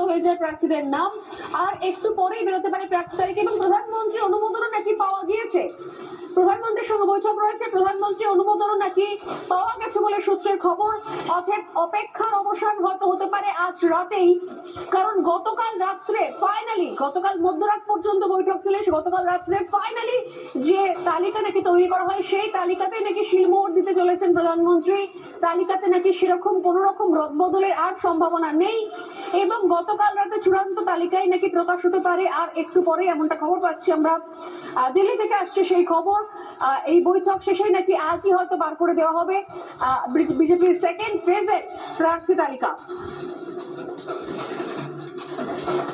হয়ে যায় প্রার্থীদের নাম, আর একটু পরেই বেরোতে পারে প্রার্থী তালিকা এবং প্রধানমন্ত্রীর অনুমোদনও নাকি পাওয়া গিয়েছে। প্রধানমন্ত্রীর সঙ্গে বৈঠক রয়েছে, প্রধানমন্ত্রীর অনুমোদনও নাকি পাওয়া গেছে বলে সূত্রের খবর। অর্থাৎ অপেক্ষার অবসান হয়তো হতে পারে আজ রাতেই, কারণ গতকাল রাত্রে ফাইনালি, গতকাল মধ্যরাত পর্যন্ত বৈঠক চলে, গতকাল রাত্রে ফাইনালি যে তালিকা নাকি তৈরি করা হয় সেই তালিকাতে নাকি শিলমোহর দিতে চলেছেন প্রধানমন্ত্রী। তালিকাতে নাকি সেরকম কোন রকম রদবদলের আর সম্ভাবনা নেই এবং গতকাল রাতে চূড়ান্ত তালিকায় নাকি প্রকাশ হতে পারে আর একটু পরে, এমনটা খবর পাচ্ছি আমরা। দিল্লি থেকে আসছে সেই খবর। এই বৈঠক শেষে নাকি আজই হয়তো বার করে দেওয়া হবে বিজেপির সেকেন্ড ফেজের প্রার্থী তালিকা।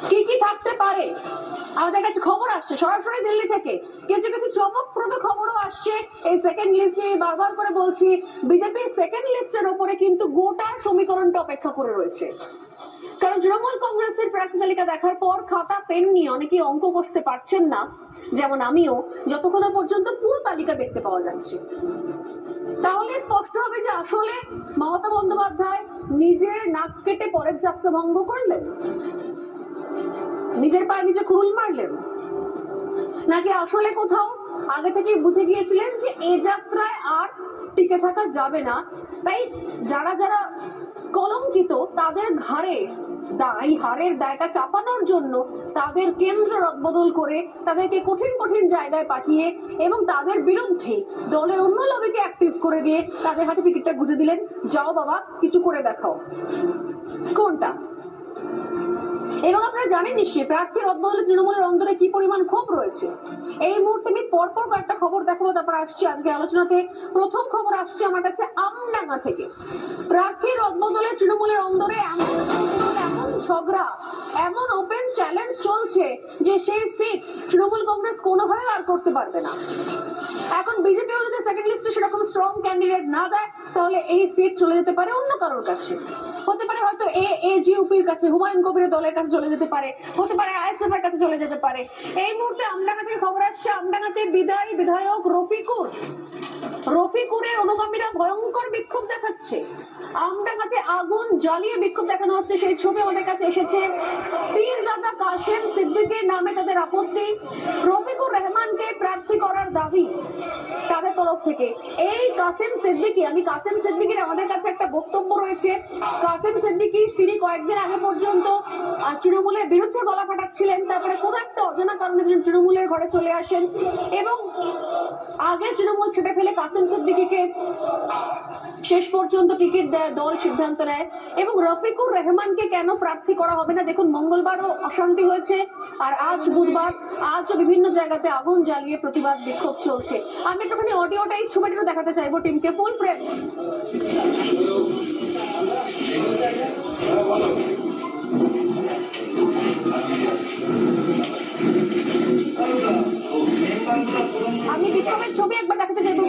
কি কি থাকতে পারে আমাদের কাছে খবর আসছে সরাসরি দিল্লি থেকে, কিছু কিছু চমকপ্রদ খবরও আসছে। এই সেকেন্ড লিস্ট নিয়ে বারবার করে বলছি, বিজেপির সেকেন্ড লিস্টের উপরে কিন্তু গোটা সমীকরণটা অপেক্ষা করে রয়েছে। কারণ তৃণমূল কংগ্রেসের প্রার্থী তালিকা দেখার পর খাতা পেন নিয়ে অনেকে অঙ্ক কষতে পারছেন না, যেমন আমিও, যতক্ষণ পর্যন্ত পুরো তালিকা দেখতে পাওয়া যাচ্ছে। তাহলে স্পষ্ট হবে যে আসলে মমতা বন্দ্যোপাধ্যায় নিজের নাক কেটে পরের যাত্রা ভঙ্গ করলেন, নিজের পায়ে নিজে কুড়ুল মারলেন, নাকি আসলে কোথাও আগে থেকে বুঝে গিয়েছিলেন যে এ যাত্রায় আর টিকে থাকা যাবে না, তাই যারা যারা কলঙ্কিত তাদের ঘাড়ে এই হারের দায়টা চাপানোর জন্য তাদের কেন্দ্র রদবদল করে তাদেরকে কঠিন কঠিন জায়গায় পাঠিয়ে এবং তাদের বিরুদ্ধে দলের অন্য লবিকে অ্যাক্টিভ করে দিয়ে তাদের হাতে টিকিটটা গুঁজে দিলেন, যাও বাবা কিছু করে দেখাও। কোনটা? এবং আপনারা জানেন নিশ্চয়ই প্রার্থী রদবদলে তৃণমূলের অন্দরে কি পরিমাণ ক্ষোভ রয়েছে। এই মুহূর্তে আমি পরপর কয়েকটা খবর দেখাবো, তারপর আসছি আজকে আলোচনাতে। প্রথম খবর আসছে আমার কাছে আমডাঙ্গা থেকে। প্রার্থী রদবদলে তৃণমূলের অন্দরে এমন ঝগড়া, এমন ওপেন চ্যালেঞ্জ চলছে যে সেই সিট তৃণমূল কংগ্রেস কোনোভাবে আর করতে পারবে না। এখন বিজেপিও যদি সেকেন্ড লিস্টে সেরকম স্ট্রং ক্যান্ডিডেট না দেয় তাহলে এই সিট চলে যেতে পারে অন্য কারোর কাছে, হতে পারে হয়তো এজিউপির কাছে, হুমায়ুন কবিরের দলের কাছে চলে যেতে পারে, হতে পারে আইএসএফ এর কাছে চলে যেতে পারে। এই মুহূর্তে আমডাঙ্গা থেকে খবর আসছে, আমডাঙ্গাতে বিদায়ী বিধায়ক রফিকুরের অনুগামীরা ভয়ঙ্কর বিক্ষোভ দেখাচ্ছে। আমডাঙ্গাতে আগুন জ্বালিয়ে বিক্ষোভ দেখানো হচ্ছে, সেই ছবি আমাদের কাছে এসেছে। পীরজাদা কাশেম সিদ্দিকের নামে তাদের আপত্তি, রফিকুর রহমানকে প্রার্থী করার দাবি তাদের তরফ থেকে। এই কাসেম সিদ্দিকী, আমি কাসেম সিদ্দিকীর আমাদের কাছে একটা বক্তব্য রয়েছে। কাসেম সিদ্দিকী তিনি কয়েকদিন আগে পর্যন্ত তৃণমূলের বিরুদ্ধে গলা ফাটাচ্ছিলেন, তারপরে কোনো একটা অজানা কারণে তিনি তৃণমূলের ঘরে চলে আসেন এবং আগে তৃণমূল ছেটে ফেলে কাসেম সিদ্দিকীকে শেষ পর্যন্ত টিকিট দেয়, দল সিদ্ধান্ত নেয়। এবং রফিকুর রহমানকে কেন প্রার্থী করা হবে না, দেখুন মঙ্গলবারও অশান্তি হয়েছে আর আজ বুধবার, আজও বিভিন্ন জায়গাতে আগুন জ্বালিয়ে প্রতিবাদ বিক্ষোভ চলছে। আমি একটুখানি অডিওটাই ছবিটা দেখাতে চাইবো টিমকে, ফুল ফ্রেম। আমি বিক্ষোভের ছবি একবার দেখাতে চাইবো,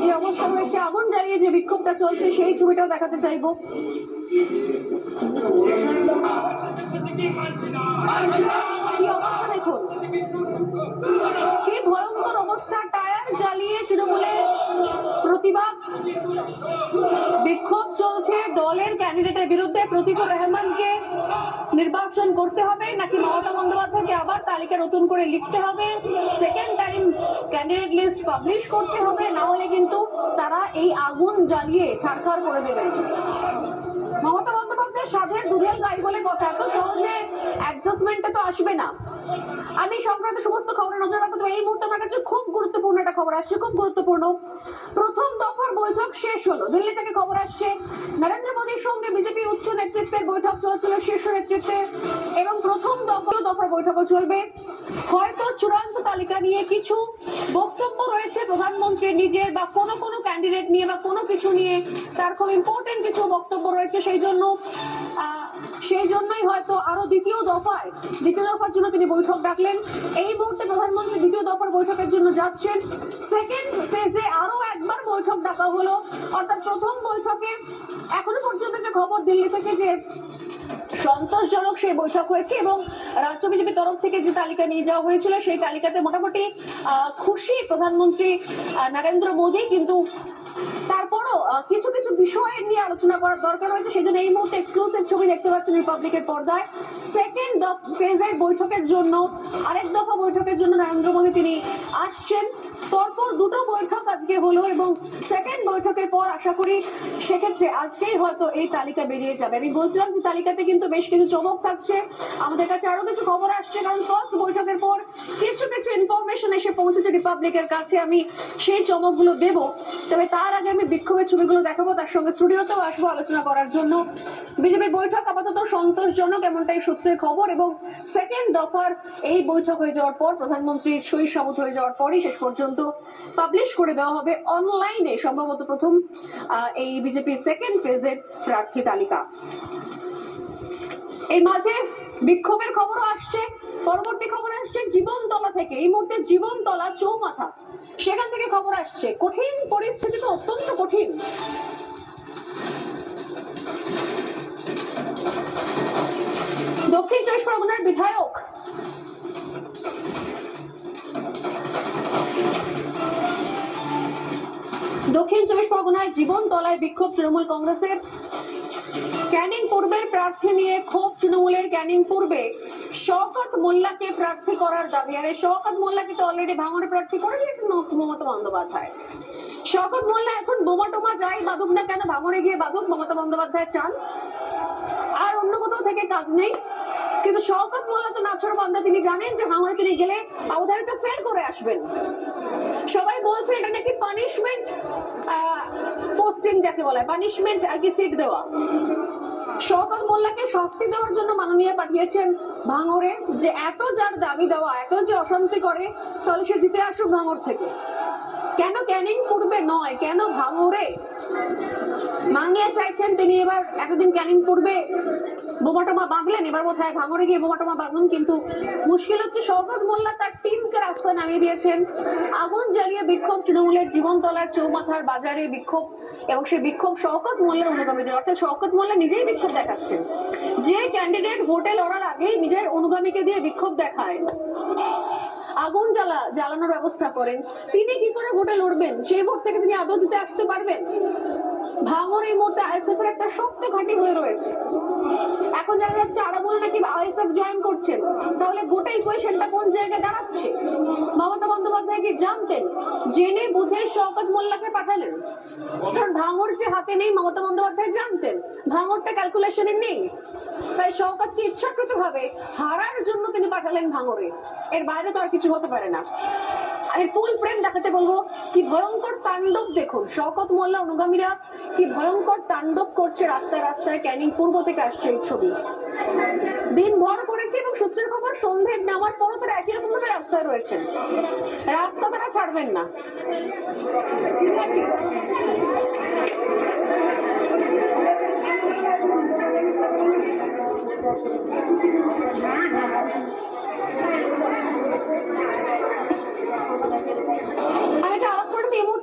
যে অবস্থা রয়েছে, আগুন জ্বালিয়ে যে বিক্ষোভটা চলছে সেই ছবিটাও দেখাতে চাইবো। কি অবস্থা দেখুন, কি ভয়ঙ্কর অবস্থা। টায়ার জ্বালিয়ে তৃণমূলের প্রতিবাদ বিক্ষোভ চলছে দলের ক্যান্ডিডেটের বিরুদ্ধে। প্রতিকুর রহমানকে নির্বাচন করতে হবে নাকি মমতা বন্দ্যোপাধ্যায়কে আবার তালিকা নতুন করে লিখতে হবে, second time candidate list publish করতে হবে, না হলে কিন্তু তারা এই আগুন জ্বালিয়ে ছাড়খাড় করে দেবেন। মমতা বন্দ্যোপাধ্যায়ের সাধের দুধের গাই বলে কথা, এত সহজে অ্যাডজাস্টমেন্টে তো আসবে না। আমি সংক্রান্ত সমস্ত খবরে নজর রাখবো। এই মুহূর্তে আমার কাছে খুব গুরুত্বপূর্ণ একটা খবর আসছে, খুব গুরুত্বপূর্ণ। প্রথম দফার বৈঠক শেষ হলো, দিল্লি থেকে খবর আসছে নরেন্দ্র মোদীর সঙ্গে বিজেপি উচ্চ নেতৃত্বের বৈঠক চলছিল, শীর্ষ নেতৃত্বে, এবং প্রথম দফার বৈঠকও চলবে। হয়তো চূড়ান্ত তালিকা নিয়ে কিছু বক্তব্য রয়েছে প্রধানমন্ত্রীর নিজের, বা কোনো ক্যান্ডিডেট নিয়ে বা কোনো কিছু নিয়ে তার খুব ইম্পর্টেন্ট কিছু বক্তব্য রয়েছে, সেই জন্যই হয়তো আরো দ্বিতীয় দফার জন্য তিনি বৈঠক ডাকলেন। এই মুহূর্তে প্রধানমন্ত্রী দ্বিতীয় দফার বৈঠকের জন্য যাচ্ছেন। সেকেন্ড ফেজে আরো একবার বৈঠক ডাকা হলো, অর্থাৎ প্রথম বৈঠকে এখনো পর্যন্ত যে খবর দিল্লি থেকে যে সন্তোষজনক সেই বৈঠক হয়েছে এবং রাজ্য বিজেপির তরফ থেকে যে তালিকা নিয়ে যাওয়া হয়েছিল সেই তালিকাতে মোটামুটি খুশি প্রধানমন্ত্রী নরেন্দ্র মোদী। কিন্তু তারপরও কিছু কিছু বিষয় নিয়ে আলোচনা করার দরকার রয়েছে, সেজন্য এই মুহূর্তে এক্সক্লুসিভ ছবি দেখতে পাচ্ছেন রিপাবলিকের পর্দায়। সেকেন্ড ফেজের বৈঠকের জন্য, আরেক দফা বৈঠকের জন্য নরেন্দ্র মোদী তিনি আসছেন। পরপর দুটো বৈঠক আজকে হলো এবং সেকেন্ড বৈঠকের পর আশা করি সেক্ষেত্রে আজকেই হয়তো এই তালিকা বেরিয়ে যাবে। আমি বলছিলাম যে তালিকাতে কিন্তু বেশ কিছু চমক থাকছে, আমাদের কাছে আরো কিছু খবর আসছে, কারণ ফার্স্ট বৈঠকের পর কিছু কিছু ইনফরমেশন এসে পৌঁছেছে রিপাবলিকের কাছে। আমি সেই চমকগুলো দেব, তবে তার আগে আমি বিক্ষোভের ছবিগুলো দেখাবো, তার সঙ্গে স্টুডিওতেও আসবো আলোচনা করার জন্য। বিজেপির বৈঠক আপাতত সন্তোষজনক এমনটাই সূত্রের খবর, এবং সেকেন্ড দফার এই বৈঠক হয়ে যাওয়ার পর প্রধানমন্ত্রীর সই শপথ হয়ে যাওয়ার পরই শেষ পর্যন্ত পাবলিশ করে দেওয়া হবে অনলাইনে সম্ভবত প্রথম এই বিজেপির সেকেন্ড ফেজের প্রার্থী তালিকা। এর মাঝে বিক্ষোভের খবরও আসছে, পরবর্তী খবর আসছে জীবনতলা থেকে। এই মুহূর্তে জীবনতলা চৌমাথা, সেখান থেকে খবর আসছে কঠিন পরিস্থিতি, তো অত্যন্ত কঠিন। দক্ষিণ চব্বিশ পরগনার বিধায়ক দক্ষিণ চব্বিশ পরগনায় জীবনতলায় বিক্ষোভ তৃণমূল কংগ্রেসের। ক্যানিং পূর্বের প্রার্থী নিয়ে ক্ষোভ তৃণমূলের। ক্যানিং পূর্বে শওকত মোল্লাকে প্রার্থী করার দাবি, আর এই শওকত মোল্লাকে তো অলরেডি ভাঙড়ে প্রার্থী করে দিয়েছেন মমতা বন্দ্যোপাধ্যায়। শওকত মোল্লা এখন বোমা টোমা যাই বাদুক না কেন, ভাঙড়ে গিয়ে বাদুক, মমতা বন্দ্যোপাধ্যায় চান। আর অন্য কোথাও থেকে কাজ নেই, কিন্তু শওকত মোল্লা তো নাছড় বান্দা, তিনি জানেন যে ভাঙড়ে তিনি গেলে অবধারিত ফেল করে আসবেন। সবাই বলছে এটা নাকি পানিশমেন্ট পোস্টিং, যাকে বলে পানিশমেন্ট আর কি, সিট দেওয়া। শওকত মোল্লাকে শাস্তি দেওয়ার জন্য মাননীয় পাঠিয়েছেন ভাঙড়ে, যে এত যার দাবি দেওয়া, এত যে অশান্তি করে, তাহলে সে জিতে আসুক ভাঙড় থেকে। কেন ক্যানিং পূর্বে নয়, কেন ভাঙড়ে মানিয়ে চাইছেন তিনি? এবার এতদিন ক্যানিং পূর্বে বোমাটোমা বাঁধলেন, এবার বোধহয় ভাঙড়ে গিয়ে বোমাটোমা বাঁধুন। কিন্তু মুশকিল হচ্ছে শওকত মোল্লা তার টিমকে রাস্তায় নামিয়ে দিয়েছেন। আগুন জ্বালিয়ে বিক্ষোভ তৃণমূলের জীবনতলার চৌমাথার বাজারে বিক্ষোভ, এবং সেই বিক্ষোভ শওকত মোল্লার অনুগামীদের, অর্থাৎ শওকত মোল্লা নিজেই বিক্ষোভ দেখাচ্ছেন। যে ক্যান্ডিডেট ভোটে লড়ার আগেই নিজের অনুগামীকে দিয়ে বিক্ষোভ দেখায়, আগুন জ্বালানোর ব্যবস্থা করেন, তিনি কি করে ভোটে লড়বেন? সেই ভোট থেকে তিনি আদৌ জিতে আসতে পারবেন? ভাঙড় এই মুহূর্তে আইএসএফ এর একটা শক্ত ঘাঁটি হয়ে রয়েছে। এখন জানা যাচ্ছে আরাবুল নাকি আইএসএফ জয়েন করছেন, তাহলে গোটা ইকুয়েশনটা কোন জায়গায় দাঁড়াচ্ছে? মমতা বন্দ্যোপাধ্যায় কি জানতেন? জেনে বুঝে শওকত মোল্লাকে পাঠালেন, কারণ ভাঙড় যে হাতে নেই মমতা বন্দ্যোপাধ্যায় জানতেন, ভাঙড়টা ক্যালকুলেশনে নেই। তাই শওকতকে ইচ্ছাকৃত ভাবে হারার জন্য তিনি পাঠালেন ভাঙড়ে। এর বাইরে তো আর কিছু হতে পারে না। আর ফুল প্রেম দেখাতে বলবো, কি ভয়ঙ্কর তাণ্ডব দেখুন, শওকত মোল্লা অনুগামীরা কি ভয়ঙ্কর তাণ্ডব করছে রাস্তায় রাস্তায়। ক্যানিং পূর্ব থেকে আসছে এই ছবি, দিন ভর করেছে, এবং সূত্রের খবর সন্ধ্যে নামার পরও তারা একই রকম ভাবে রাস্তায় রয়েছেন। রাস্তা তারা ছাড়বেন না।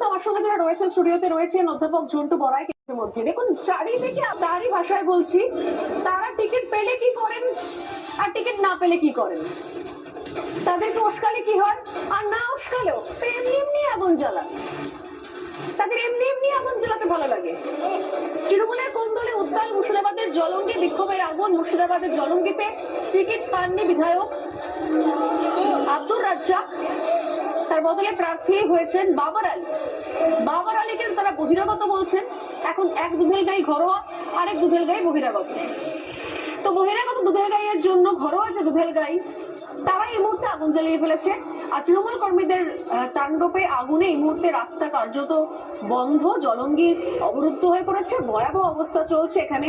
আমার সঙ্গে যারা রয়েছেন স্টুডিওতে রয়েছেন অধ্যাপক ঝন্টু বড়াই। মধ্যে দেখুন চারিদিকে তারই ভাষায় বলছি, তারা টিকিট পেলে কি করেন আর টিকিট না পেলে কি করেন, তাদেরকে উস্কালে কি হয়, আর না উস্কালেও এমনি এমনি আগুন জ্বালা, তাদের এমনি এমনি আগুন জ্বালাতে ভালো লাগে। তৃণমূলের কোন দলে উত্তাল মুর্শিদাবাদের জলঙ্গি, বিক্ষোভের আগুন মুর্শিদাবাদের জলঙ্গিতে। টিকিট পাননি বিধায়ক আব্দুর রাজ্জাক, তার বদলে প্রার্থী হয়েছেন বাবর আলী। বাবর আলীকে তারা বহিরাগত বলছেন। এখন এক দুধেল গাই ঘরোয়া, আরেক দুধেল গাই বহিরাগত। তো বহিরাগত দুধেল গাইয়ের জন্য ঘরোয়া যে দুধেল গাই, তারা এই মুহূর্তে আগুন জ্বালিয়ে ফেলেছে। আর তৃণমূল কর্মীদের তাণ্ডবে আগুনে এই মুহূর্তে রাস্তা কার্যত বন্ধ, জলঙ্গি অবরুদ্ধ হয়ে পড়েছে। ভয়াবহ অবস্থা চলছে এখানে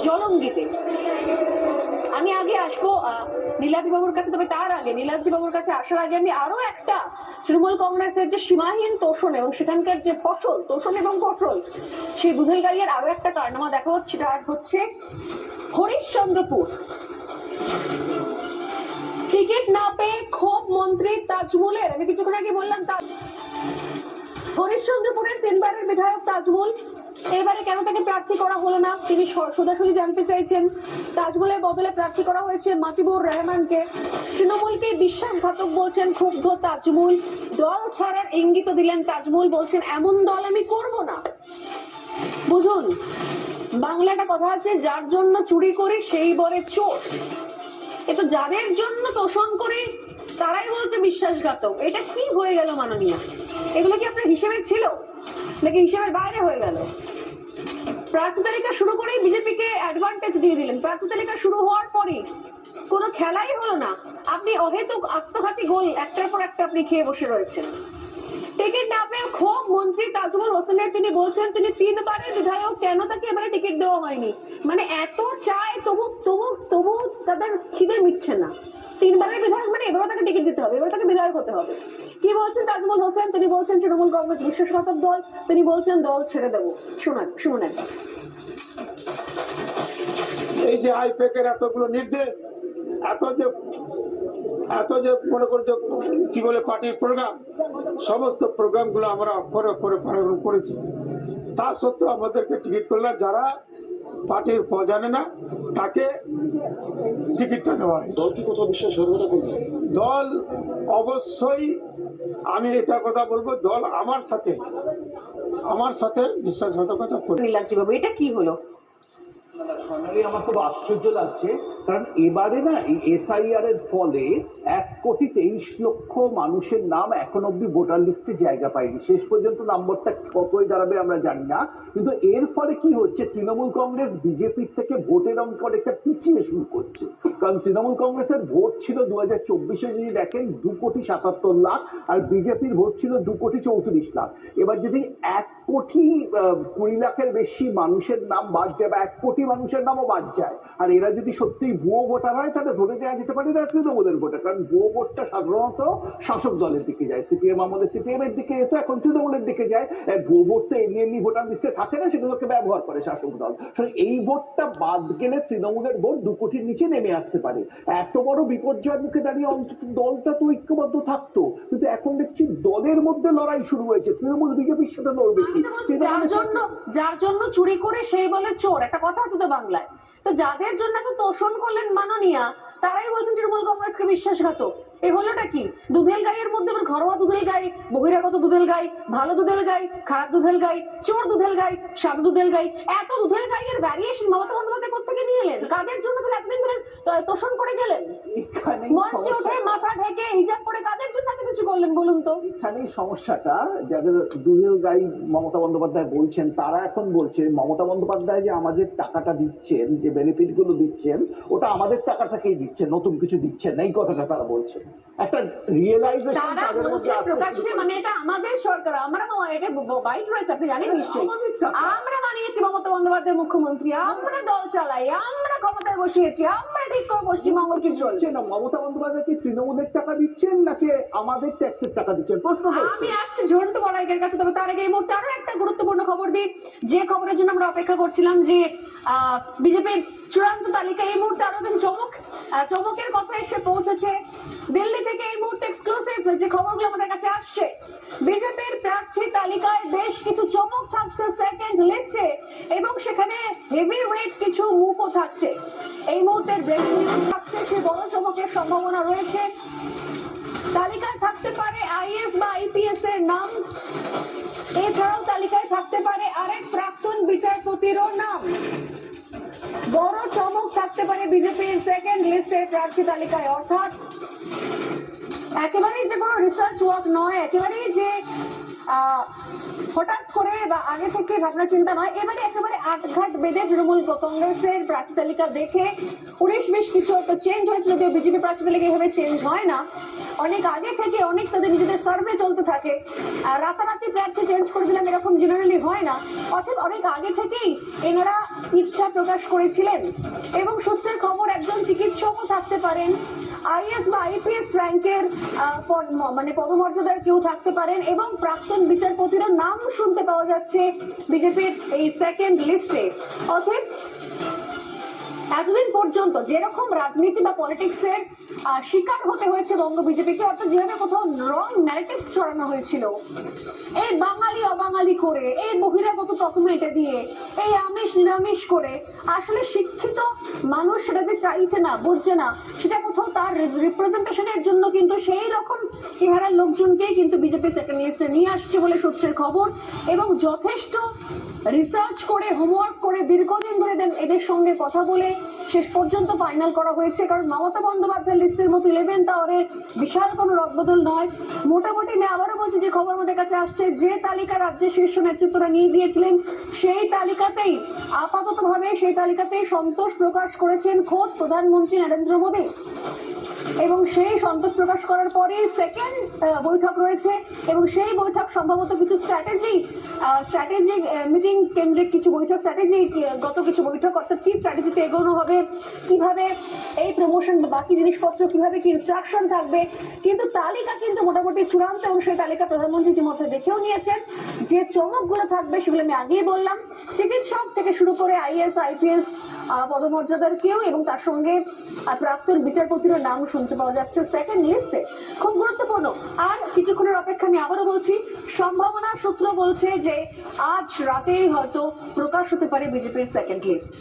জলঙ্গিতে। আমি আগে আসবো নীলাদ্রি বাবুর কাছে, তবে তার আগে নীলাদ্রি বাবুর কাছে আসার আগে আমি আরো একটা তৃণমূল কংগ্রেসের যে সীমাহীন তোষণ এবং সেখানকার যে ফসল, তোষণ এবং ফসল, সেই দুধেল গাড়ির আরো একটা কারনামা দেখা হচ্ছে। সেটা হচ্ছে হরিশ্চন্দ্রপুর। টিকিট না পেয়ে ক্ষোভ মন্ত্রী তাজমুলের। আমি কিছুক্ষণ আগে বললাম হরিশ্চন্দ্রপুরের 3 বারের বিধায়ক তাজমুল এবারে কেন তাকে প্রার্থী করা হলো না তিনি সোজাসুজি জানতে চাইছেন। তাজমুলের বদলে প্রার্থী করা হয়েছে মাতিবুর রহমানকে। তৃণমূলকে বিশ্বাসঘাতক বলছেন ক্ষুব্ধ তাজমুল। দল ছাড়ার ইঙ্গিত দিলেন তাজমুল, বলছেন এমন দল আমি করব না। বুঝুন, বাংলা একটা কথা আছে, যার জন্য চুরি করি সেই বলে চোর। এ তো যাদের জন্য তোষণ করি তারাই বলছে বিশ্বাসঘাতক। এটা কি হয়ে গেল মাননীয়া? এগুলো কি আপনার হিসেবে ছিল নাকি হিসেবের বাইরে হয়ে গেল? প্রার্থী তালিকা শুরু করেই বিজেপিকে অ্যাডভান্টেজ দিয়ে দিলেন। প্রার্থী তালিকা শুরু হওয়ার পরই কোনো খেলাই হলো না, আপনি অহেতুক আত্মঘাতী গোল একটার পর একটা আপনি খেয়ে বসে রয়েছেন। টিকিট না পেয়ে ক্ষোভ মন্ত্রী তাজমুল হোসেনের। তিনি বলছেন তিনি 3 বারের বিধায়ক, কেন তাকে এবারে টিকিট দেওয়া হয়নি? মানে এত চায় তবু তবু তবু তাদের খিদে মিটছে না। 3 বারের বিধায়ক মানে এবারও তাকে টিকিট দিতে হবে, এবারে তাকে বিধায়ক হতে হবে। কি বলছেন তাজমুল হোসেন? তিনি বলছেন তৃণমূল কংগ্রেস বিশ্বাসঘাতক দল, তিনি বলছেন দল ছেড়ে দেবো। শুনুন একবার। এই যে আইপ্যাকের এতগুলো নির্দেশ, এত যে মনে করছে কি বলে পার্টির প্রোগ্রাম, সমস্ত প্রোগ্রামগুলো আমরা অক্ষরে অক্ষরে পালন করেছি। তা সত্ত্বেও আমাদেরকে টিকিট করলে যারা পার্টির জানে না তাকে টিকিটটা দেওয়া হয়। দল কি কোথাও বিশ্বাসঘাতকতা করবে? দল অবশ্যই, আমি এটা কথা বলবো, দল আমার সাথে বিশ্বাসঘাতকতা করবে। নীলাদ্রি বাবু, এটা কি হলো? স্বর্ণালী, আমার খুব আশ্চর্য লাগছে, কারণ এবারে না এই এসআইআর এর ফলে 1,23,00,000 মানুষের নাম এখন অব্দি ভোটার লিস্টে জায়গা পায়নি। শেষ পর্যন্ত নম্বরটা কতই দাঁড়াবে আমরা জানি না, কিন্তু এর ফলে কি হচ্ছে, তৃণমূল কংগ্রেস বিজেপির থেকে ভোটের অঙ্ক অনেকটা পিছিয়ে শুরু করছে। কারণ তৃণমূল কংগ্রেসের ভোট ছিল 2024-এ যদি দেখেন 2,77,00,000, আর বিজেপির ভোট ছিল 2,34,00,000। এবার যদি 1,20,20,00,000-এর বেশি মানুষের নাম বাদ যাবে, 1 কোটি মানুষের নামও বাদ যায়, আর এরা যদি সত্যি ভুয়ো ভোটার হয় তাহলে ধরে দেওয়া যেতে পারে না তৃণমূলের ভোটার। কারণ ভুয়ো ভোটটা সাধারণত শাসক দলের দিকে যায়, সিপিএম আমলে সিপিএম এর দিকে যেত, এখন তৃণমূলের দিকে যায়। ভুয়ো ভোট তো এমনি ভোটার লিস্টে থাকে না, সেগুলোকে ব্যবহার করে শাসক দল। এই ভোটটা বাদ গেলে তৃণমূলের ভোট 2 কোটির নিচে নেমে আসতে পারে। এত বড় বিপর্যয়ের মুখে দাঁড়িয়ে অন্তত দলটা তো ঐক্যবদ্ধ থাকতো, কিন্তু এখন দেখছি দলের মধ্যে লড়াই শুরু হয়েছে, তৃণমূল বিজেপির সাথে লড়বে। যার জন্য চুরি করে সেই বলে চোর, একটা কথা আছে তো বাংলায়। তো যাদের জন্য তো তোষণ করলেন মাননীয়া, তারাই বলছেন তৃণমূল কংগ্রেসকে বিশ্বাসঘাতক। এই হলোটা কি? দুধেল গাইয়ের মধ্যে আবার ঘরোয়া দুধেল গাই, বহিরাগত দুধেল গাই, ভালো দুধেল গাই, খারাপ দুধেল গাই, চোর দুধেল গাই, সাধু দুধেল গাই, এত দুধেল গাইয়ের ভ্যারিয়েশন মমতা বন্দ্যোপাধ্যায় কোথেকে নিয়ে এলেন? কাদের জন্য তাহলে এতদিন ধরে তোষণ করে গেলেন? মঞ্চে উঠে মাথা ঢেকে হিজাব করে কাদের জন্য এত কিছু করলেন বলুন তো? এখানেই সমস্যাটা, যাদের দুধেল গাই মমতা বন্দ্যোপাধ্যায় বলছেন, তারা এখন বলছে মমতা বন্দ্যোপাধ্যায় যে আমাদের টাকাটা দিচ্ছেন, যে বেনিফিট গুলো দিচ্ছেন, ওটা আমাদের টাকা থেকেই দিচ্ছেন, নতুন কিছু দিচ্ছেন না, এই কথাটা তারা বলছে। একটা রিয়েলাইজেশন তাদের মধ্যে প্রকাশ্যে, মানে এটা আমাদের সরকার, আমরা এটা বাইট রয়েছে, আপনি জানেন নিশ্চয়ই। আমরা বানিয়েছি মমতা বন্দ্যোপাধ্যায় মুখ্যমন্ত্রী, আমরা দল চালাই, আমরা ক্ষমতায় বসিয়েছি, আমরা ঠিক করে পশ্চিমবঙ্গ কি চলছে না। মমতা বন্দ্যোপাধ্যায় কি তৃণমূলের টাকা দিচ্ছেন নাকি আমাদের ট্যাক্সের টাকা দিচ্ছেন? প্রশ্ন আমি আসছি ঝন্টু বড়াইকের কাছে। তবে তার আগে এই মুহূর্তে আরো একটা গুরুত্বপূর্ণ খবর দিই, যে খবরের জন্য আমরা অপেক্ষা করছিলাম, যে বিজেপির চূড়ান্ত তালিকা এই মুহূর্তে আরো চমকের কথা এসে পৌঁছেছে দিল্লি থেকে। এই মুহূর্তে এক্সক্লুসিভ যে খবরগুলো আমাদের কাছে আসছে, বিজেপির প্রার্থী তালিকায় বেশ কিছু চমক থাকছে সেকেন্ড লিস্টে, এবং সেখানে হেভি ওয়েট কিছু মুখও থাকছে। এই মুহূর্তে ব্রেকিং নিউজ থাকছে, সেই বড় চমকের সম্ভাবনা রয়েছে। তালিকায় থাকতে পারে আইএস বা আইপিএস এর নাম, এছাড়াও তালিকায় থাকতে পারে আরেক প্রাক্তন বিচারপতিরও নাম। বড় চমক থাকতে পারে বিজেপির সেকেন্ড লিস্টের প্রার্থী তালিকায়, অর্থাৎ একেবারেই যে কোনো রিসার্চ ওয়ার্ক নয়, একেবারেই যে হঠাৎ করে বা আগে থেকে ভাবনা চিন্তা নয়, এবারে একেবারে আটঘাট বেঁধে তৃণমূল কংগ্রেসের প্রার্থী তালিকা দেখে 19-20 কিছু তো চেঞ্জ হয়েছে, যদিও বিজেপি প্রার্থী তালিকা এভাবে চেঞ্জ হয় না, অনেক আগে থেকে অনেক তাদের নিজেদের সার্ভে চলতে থাকে। রাতারাতি প্রার্থী চেঞ্জ করে দিলাম এরকম জেনারেলি হয় না, অর্থাৎ অনেক আগে থেকেই এনারা ইচ্ছা প্রকাশ করেছিলেন। এবং সূত্রের খবর একজন চিকিৎসকও থাকতে পারেন, আইএস বা আইপিএস র্যাঙ্কের মানে পদমর্যাদার কেউ থাকতে পারেন, এবং প্রাক্তন বিচারপতিরও নাম শুনতে পাওয়া যাচ্ছে বিজেপির এই সেকেন্ড লিস্টে। অতএব এতদিন পর্যন্ত যেরকম রাজনীতি বা পলিটিক্সের শিকার হতে হয়েছে বঙ্গ বিজেপিকে, অর্থাৎ যেভাবে কোথাও রং ন্যারেটিভ ছড়ানো হয়েছিল, এই বাঙালি অবাঙালি করে, এই বহিরাগত ডকুমেন্টে দিয়ে, এই আমিষ নিরামিষ করে, আসলে শিক্ষিত মানুষ সেটাতে চাইছে না, বুঝছে না, সেটা কোথাও তার রিপ্রেজেন্টেশনের জন্য কিন্তু সেই রকম চেহারার লোকজনকেই কিন্তু বিজেপি সেকেন্ড লিস্টে নিয়ে আসছে বলে সূত্রের খবর। এবং যথেষ্ট রিসার্চ করে, হোমওয়ার্ক করে, দীর্ঘদিন ধরে এদের সঙ্গে কথা বলে শেষ পর্যন্ত ফাইনাল করা হয়েছে। কারণ মমতা বন্দ্যোপাধ্যায় লিস্টের মতো 11th আওয়ারের বিশাল কোনো রদবদল নয়। মোটামুটি আমি আবারও বলছি, যে খবর আমাদের কাছে আসছে, যে তালিকা রাজ্যের শীর্ষ নেতৃত্বরা নিয়ে গিয়েছিলেন, সেই তালিকাতেই আপাততভাবে সেই তালিকাতেই সন্তোষ প্রকাশ করেছেন খোদ প্রধানমন্ত্রী নরেন্দ্র মোদী। এবং সেই সন্তোষ প্রকাশ করার পরে সেকেন্ড বৈঠক রয়েছে, এবং সেই বৈঠক সম্ভবত কিছু স্ট্র্যাটেজিক মিটিং কেন্দ্রিক কিছু বৈঠক, গত কিছু বৈঠক, অর্থাৎ কি স্ট্র্যাটেজিতে এগোনো হবে, কিভাবে এই প্রমোশন বা বাকি জিনিসপত্র, কিভাবে কি ইনস্ট্রাকশন থাকবে। কিন্তু তালিকা কিন্তু মোটামুটি চূড়ান্ত, এবং সেই তালিকা প্রধানমন্ত্রী ইতিমধ্যে দেখেও নিয়েছেন। যে চমকগুলো থাকবে সেগুলো আমি আগেই বললাম, চিকিৎসক থেকে শুরু করে IAS IPS পদমর্যাদার কেউ, এবং তার সঙ্গে প্রাক্তন বিচারপতিরও নাম শুনতে পাওয়া যাচ্ছে সেকেন্ড লিস্টে। খুব গুরুত্বপূর্ণ। আর কিছুক্ষণের অপেক্ষা, আমি আবারও বলছি, সম্ভাবনা সূত্র বলছে যে আজ রাতেই হয়তো প্রকাশ হতে পারে বিজেপির সেকেন্ড লিস্ট।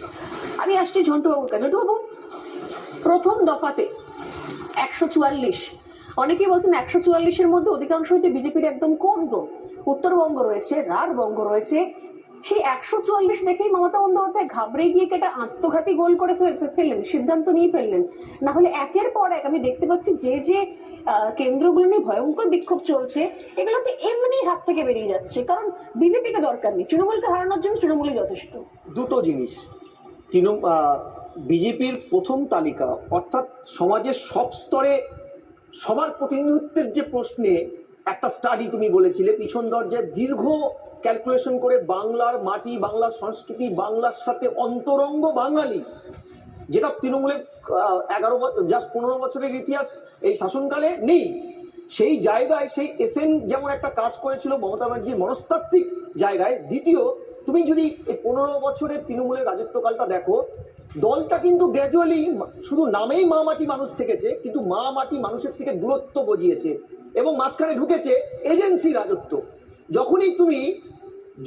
আমি আসছি ঝন্টুবাবুর কাছে। ঝন্টুবাবু, প্রথম দফাতে 144, অনেকেই বলছেন 144-এর মধ্যে অধিকাংশই তো বিজেপির একদম কোর জোন। উত্তরবঙ্গ রয়েছে, রাঢ়বঙ্গ রয়েছে। সেই 144 দেখেই মমতা বন্দ্যোপাধ্যায় ঘাবড়ে গিয়ে একটা আত্মঘাতী গোল করে ফেললেন, সিদ্ধান্ত নিয়ে ফেললেন। না হলে একের পর এক আমি দেখতে পাচ্ছি যে কেন্দ্রগুলো নিয়ে ভয়ঙ্কর বিক্ষোভ চলছে, এগুলোতে এমনি হাত থেকে বেরিয়ে যাচ্ছে। কারণ বিজেপিকে দরকার নেই, তৃণমূলকে হারানোর জন্য তৃণমূলই যথেষ্ট। দুটো জিনিস, বিজেপির প্রথম তালিকা, অর্থাৎ সমাজের সব স্তরে সবার প্রতিনিধিত্বের যে প্রশ্নে একটা স্টাডি তুমি বলেছিলে, পিছন দরজায় দীর্ঘ ক্যালকুলেশন করে বাংলার মাটি, বাংলার সংস্কৃতি, বাংলার সাথে অন্তরঙ্গ বাঙালি, যেটা তৃণমূলের 15 বছরের ইতিহাস এই শাসনকালে নেই। সেই জায়গায় সেই যেমন একটা কাজ করেছিল মমতা ব্যানার্জির মনস্তাত্ত্বিক জায়গায়। দ্বিতীয়, তুমি যদি এই 15 বছরের তৃণমূলের রাজত্বকালটা দেখো, দলটা কিন্তু গ্র্যাজুয়ালি শুধু নামেই মা মাটি মানুষ থেকেছে, কিন্তু মা মাটি মানুষের থেকে দূরত্ব বজিয়েছে, এবং মাঝখানে ঢুকেছে এজেন্সি রাজত্ব। যখনই তুমি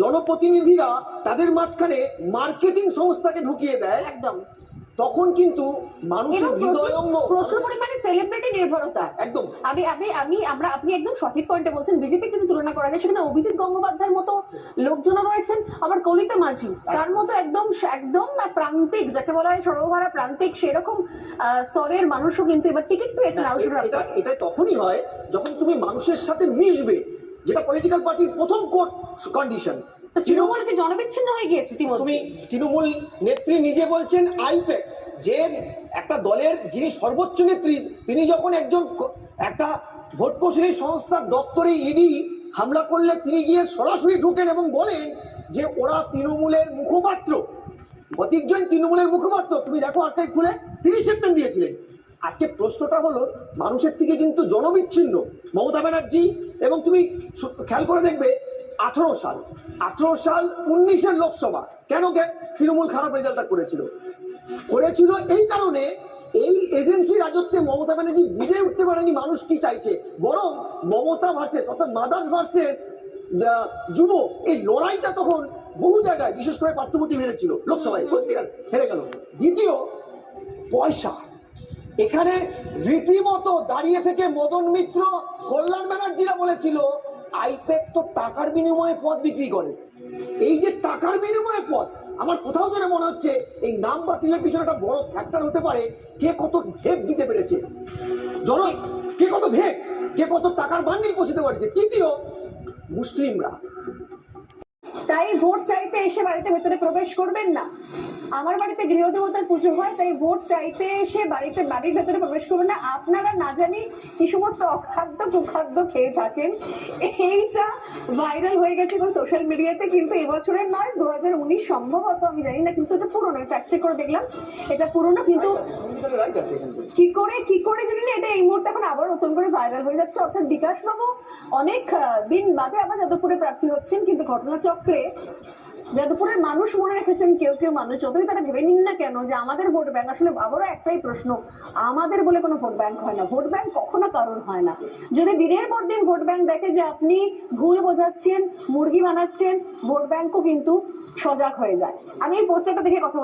জনপ্রতিনিধিরা তাদের মাঝখানে মার্কেটিং সংস্থাকে ঢুকিয়ে দেয়, একদম, তখন কিন্তু মানুষের হৃদয়ঙ্গ, প্রচুর পরিমাণে সেলিব্রিটি নির্ভরতা। একদম আপনি একদম সঠিক পয়েন্টে বলছেন। বিজেপির যদি তুলনা করা যায়, সেখানে অভিজিৎ গঙ্গোপাধ্যায়ের মতো লোকজনও রয়েছেন, আবার কলিতা মাঝি তার মতো একদম একদম প্রান্তিক, যাকে বলা হয় সর্বহারা প্রান্তিক, সেরকম স্তরের মানুষও কিন্তু এবার টিকিট পেয়েছেন। এটা তখনই হয় যখন তুমি মানুষের সাথে মিশবে, যেটা পলিটিক্যাল পার্টির প্রথম কন্ডিশন। তৃণমূলকে জনবিচ্ছিন্ন হয়ে গিয়েছে। তুমি তৃণমূল নেত্রী নিজে বলছেন আইপ্যাক, যে একটা দলের যিনি সর্বোচ্চ নেত্রী, তিনি যখন একটা ভোট কৌশলী সংস্থার দপ্তরে ইডি হামলা করলে তিনি গিয়ে সরাসরি ঢুকেন এবং বলেন যে ওরা তৃণমূলের মুখপাত্র, প্রতীকজন তৃণমূলের মুখপাত্র। তুমি দেখো আর্কাইভ খুলে 30 সেপ্টেম্বর দিয়েছিলেন। আজকে প্রশ্নটা হলো, মানুষের থেকে কিন্তু জনবিচ্ছিন্ন মমতা ব্যানার্জি। এবং তুমি খেয়াল করে দেখবে 18 সাল 19-এর লোকসভা কেন তৃণমূল খারাপ রেজাল্টটা করেছিল এই কারণে, এই এজেন্সি রাজত্বে মমতা ব্যানার্জি বুঝে উঠতে পারেনি মানুষ কি চাইছে। বরং মমতা ভার্সেস, অর্থাৎ মাদার ভার্সেস যুব, এই লড়াইটা তখন বহু জায়গায়, বিশেষ করে পার্থবতী হেরেছিল লোকসভায়, হেরে গেল। দ্বিতীয়, পয়সা। এখানে রীতিমতো দাঁড়িয়ে থেকে মদন মিত্র, কল্যাণ ব্যানার্জিরা বলেছিল আইপ্যাক তো টাকার বিনিময়ে পদ বিক্রি করে। এই যে টাকার বিনিময়ে পদ, আমার কোথাও ধরে মনে হচ্ছে এই নাম বাতিলের পিছনে একটা বড় ফ্যাক্টর হতে পারে। কে কত ভেগ দিতে পেরেছে, কে কত টাকার বান্ডিল পৌঁছতে পারছে। তৃতীয়, মুসলিমরা। তাই ভোট চাইতে এসে বাড়িতে ভেতরে প্রবেশ করবেন না। আমার বাড়িতে গৃহদেবতার পুজো হয়, তাই ভোট চাইতে এসে বাড়ির ভেতরে প্রবেশ করবেন না। আপনারা না জানি কি সমস্ত অখাদ্য কুখাদ্য খেয়ে থাকেন, এইটা ভাইরাল হয়ে গেছে সোশ্যাল মিডিয়াতে। কিন্তু এবছরের নয়, 2019 সম্ভবত, আমি জানি না, কিন্তু এটা পুরনো, ফ্যাক্ট চেক করে দেখলাম এটা পুরনো। কিন্তু কি করে জানি না, এটা এই মুহূর্তে এখন আবার নতুন করে ভাইরাল হয়ে যাচ্ছে। অর্থাৎ বিকাশ বাবু অনেক দিন বাদে আবার যাদবপুরে প্রার্থী হচ্ছেন, কিন্তু ঘটনাচক্রে যাদবপুরের মানুষ মনে রেখেছেন কেউ কেউ মানুষ, যতই তারা ভেবে নিন না কেন যে আমাদের ভোট ব্যাংক, আসলে আবারও একটাই প্রশ্ন, আমাদের বলে কোনো ভোট ব্যাংক হয় না, ভোট ব্যাংক কখনো কারণ হয় না। যদি দিনের পর দিন ভোট ব্যাংক দেখে যে আপনি ভুল বোঝাচ্ছেন, মুরগি বানাচ্ছেন, ভোট ব্যাংকও কিন্তু সজাগ হয়ে যায়। আমি এই পোস্টারটা দেখে কথা বলছি।